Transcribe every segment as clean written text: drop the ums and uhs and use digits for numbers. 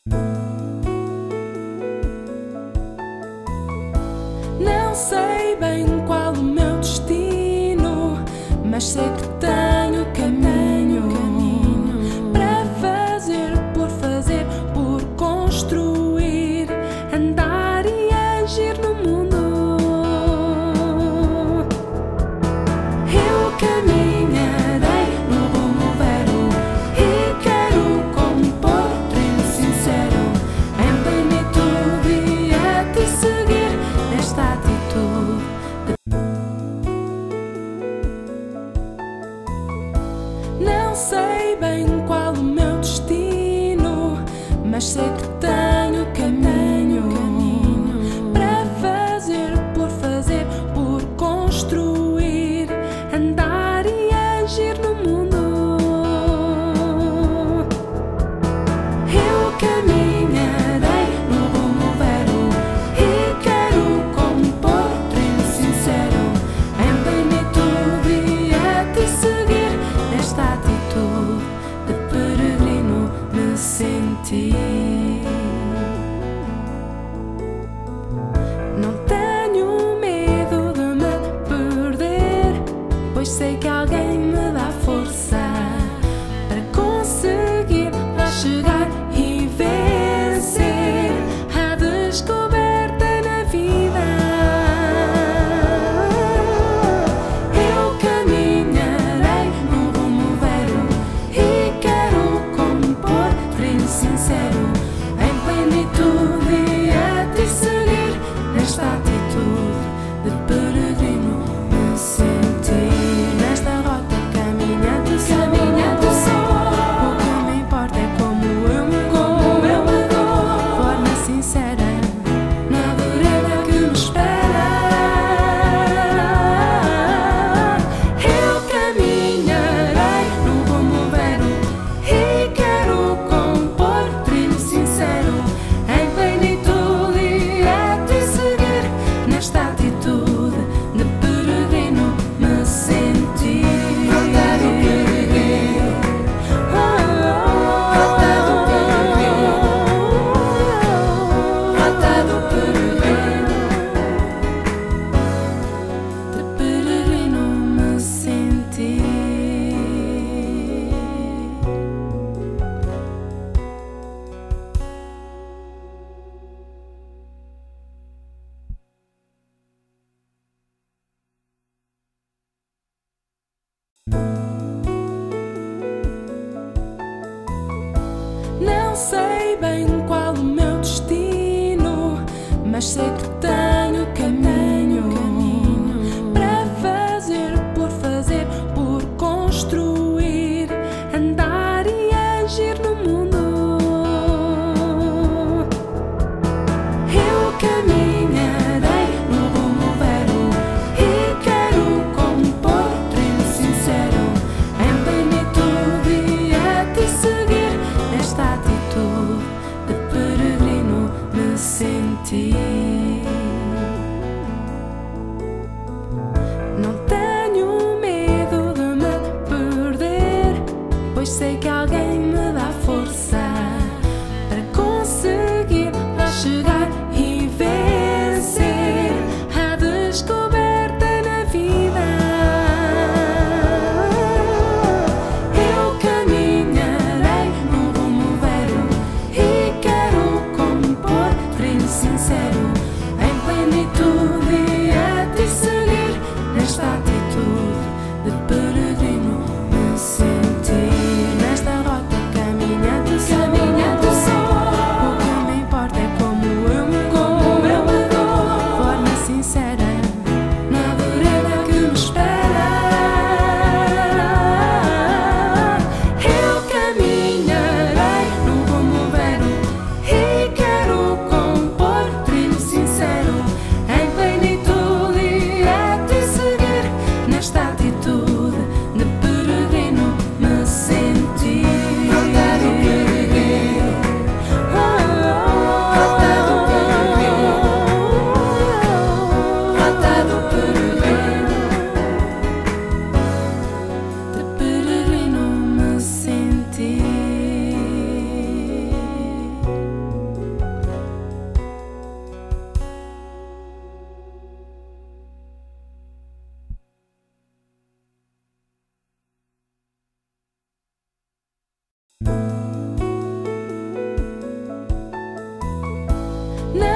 Não sei bem qual o meu destino, mas sei que tenho caminho para fazer, por fazer, por construir, andar e agir no mundo. Eu caminharei no rumo vero e quero compor treino sincero em plenitude e a te seguir nesta atitude. Não sei bem qual o meu destino, mas sei que tenho caminho para fazer, por fazer, por construir, andar e agir no mundo. Eu caminharei no rumo vero e quero compor treino sincero em plenitude e a te seguir nesta atitude de peregrino me sentir. Não tenho medo de me perder, pois sei que alguém me dá força para conseguir lá chegar e vencer a descoberta na vida. Eu caminharei no rumo vero e quero compor treino sincero em plenitude e a te seguir nesta atitude de peregrino me sentir. Nesta rota caminhando só, o que me importa é como eu me dou, forma sincera na vereda que me espera. Eu caminharei no rumo vero e quero compor treino sincero em plenitude e a te seguir nesta atitude de peregrino me sentir. Rota do peregrino, rota do peregrino, rota do peregrino, de peregrino me sentir. Não sei bem qual o meu destino, mas sei que tenho caminho para fazer, por fazer, por construir, andar e agir no mundo. Eu caminharei no rumo vero e quero compor treino sincero em plenitude e a te seguir nesta atitude de peregrino me sentir.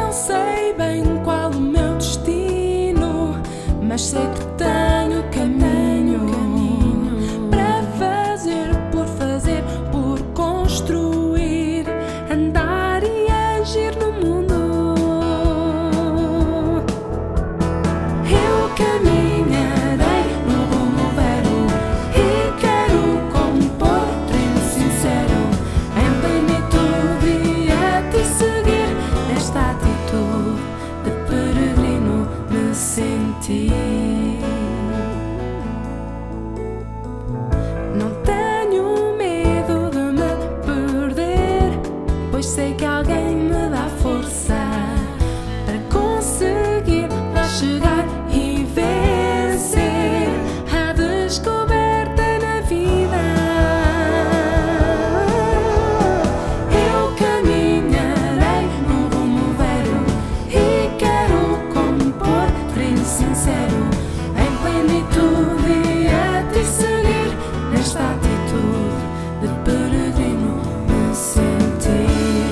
Não sei bem qual o meu destino, mas sei que tenho caminho para fazer, por construir, andar e agir no mundo. Eu caminharei no rumo vero e quero compor treino sincero em plenitude e a te seguir nesta atitude de peregrino me sentir. Não tenho medo de me perder, pois sei que alguém me dá força para conseguir lá chegar e vencer a descoberta na vida. Eu caminharei no rumo vero e quero compor treino sincero em plenitude e a te seguir nesta atitude de peregrino me sentir.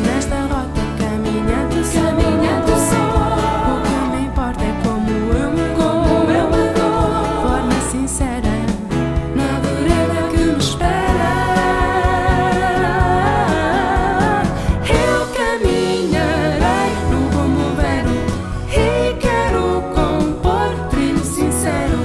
Nesta rota caminhando só, o que me importa é como eu me dou, forma sincera na vereda que me espera. Eu caminharei no rumo vero e quero compor treino sincero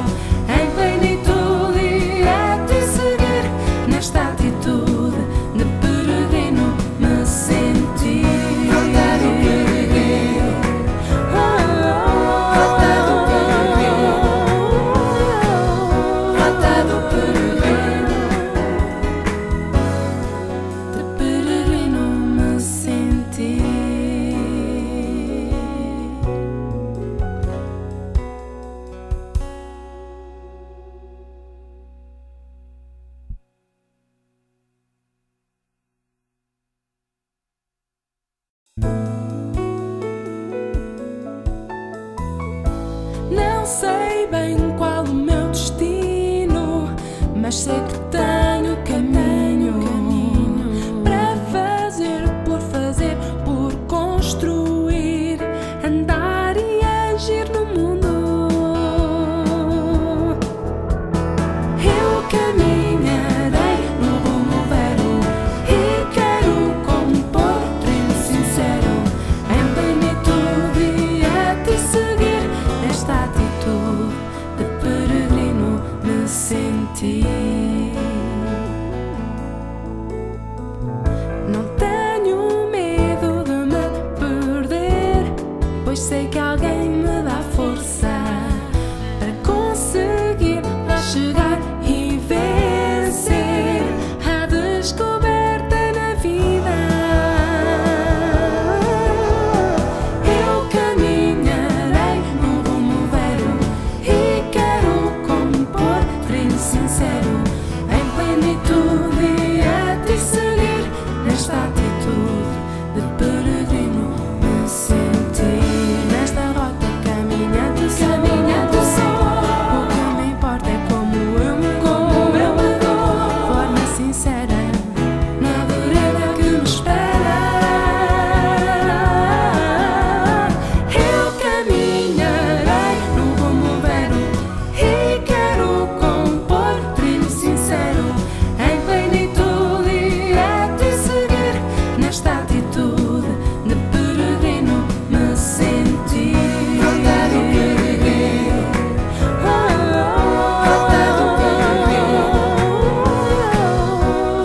em plenitude e a te seguir nesta atitude de peregrino me sentir. Rota do peregrino, rota do peregrino, rota do peregrino, de peregrino me sentir. Não sei bem qual o meu destino, mas sei que tenho caminho para fazer, por construir, andar e agir no mundo. Eu caminharei no rumo vero e quero compor treino sincero em plenitude e a te seguir nesta atitude de peregrino me sentir. Não tenho medo de me perder, pois sei que alguém me dá força para conseguir lá chegar e vencer a descoberta na vida. Eu caminharei no rumo vero e quero compor treino sincero em plenitude e a te seguir nesta atitude de peregrino me sentir. Nesta rota caminhando só, o que me importa é como eu me dou, forma sincera na vereda que me espera. Eu caminharei no rumo vero e quero compor treino sincero em plenitude e a te seguir nesta atitude de peregrino me sentir. Rota do peregrino, rota do peregrino,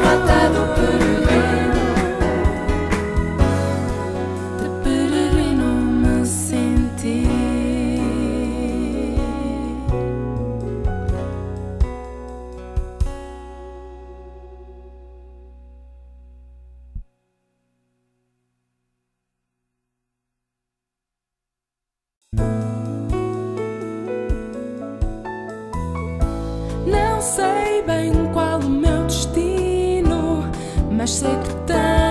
rota do peregrino, de peregrino me sentir. Não sei bem qual o meu destino, mas sei que tenho